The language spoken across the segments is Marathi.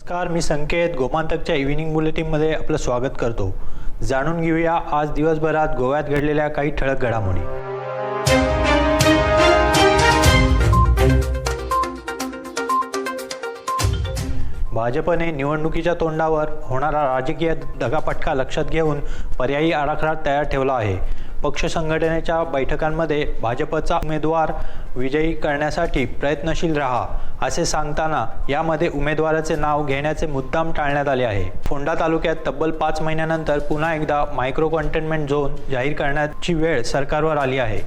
नमस्कार, मी संकेत गोमांतकच्या इव्हिनिंग बुलेटिनमध्ये आपलं स्वागत करतो। जाणून घेऊया आज दिवसभरात गोव्यात घडलेल्या काही ठळक घडामोडी। भाजपने निवडणुकीच्या तोंडावर होणारा राजकीय दगाफटका लक्षात घेऊन पर्यायी आराखडा तयार ठेवला आहे। पक्ष संघटनेच्या बैठकांमध्ये भाजपचा उमेदवार विजयी करण्यासाठी प्रयत्नशील राहा असे सांगताना यामध्ये उमेदवाराचे नाव घेण्याचे मुद्दाम टाळण्यात आले आहे। फोंडा तालुक्यात तब्बल 5 महिन्यानंतर पुन्हा एकदा मायक्रो कंटेनमेंट झोन जाहीर करण्याची वेळ सरकारवर आली आहे।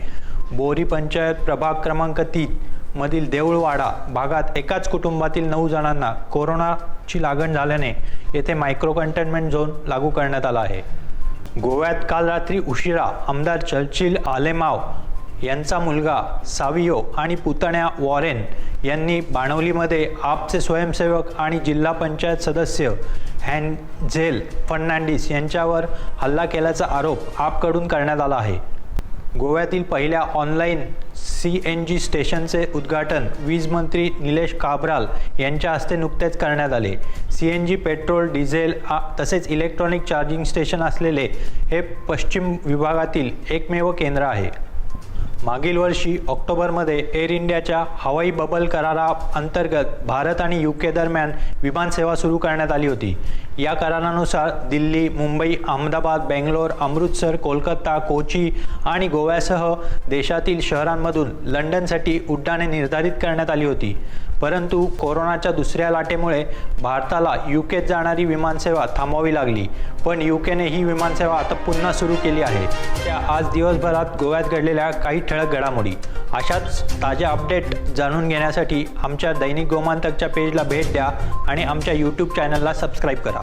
बोरी पंचायत प्रभाग क्रमांक 3 मधील देऊळवाडा भागात एकाच कुटुंबातील 9 जणांना कोरोनाची लागण झाल्याने येथे मायक्रो कंटेनमेंट झोन लागू करण्यात आला आहे। गोव्यात काल रात्री उशिरा आमदार चर्चिल आलेमाव यांचा मुलगा सावियो आणि पुतण्या वॉरेन यांनी बाणवलीमध्ये आपचे स्वयंसेवक आणि जिल्हा पंचायत सदस्य हॅन्झेल फर्नांडिस यांच्यावर हल्ला केल्याचा आरोप आपकडून करण्यात आला आहे। गोव्यातील पहिल्या ऑनलाईन CNG स्टेशनचे उद्घाटन वीज मंत्री निलेश काब्राल यांच्या हस्ते नुकतेच करण्यात आले। CNG पेट्रोल, डिझेल तसेच इलेक्ट्रॉनिक चार्जिंग स्टेशन असलेले हे पश्चिम विभागातील एकमेव केंद्र आहे। मागील वर्षी ऑक्टोबरमध्ये एअर इंडियाच्या हवाई बबल कराराअंतर्गत भारत आणि UK दरम्यान विमानसेवा सुरू करण्यात आली होती। या करारानुसार दिल्ली, मुंबई, अहमदाबाद, बेंगलोर, अमृतसर, कोलकाता, कोची आणि गोव्यासह देशातील शहरांमधून लंडनसाठी उड्डाणे निर्धारित करण्यात आली होती। परंतु कोरोनाच्या दुसऱ्या लाटेमुळे भारताला UKत जाणारी विमानसेवा थांबवावी लागली, पण UKने ही विमानसेवा आता पुन्हा सुरू केली आहे। त्या आज दिवसभरात गोव्यात घडलेल्या काही ठळक घडामोडी अशाच ताज्या अपडेट जाणून घेण्यासाठी आमच्या दैनिक गोमांतकच्या पेजला भेट द्या आणि आमच्या YouTube चॅनलला सबस्क्राईब करा।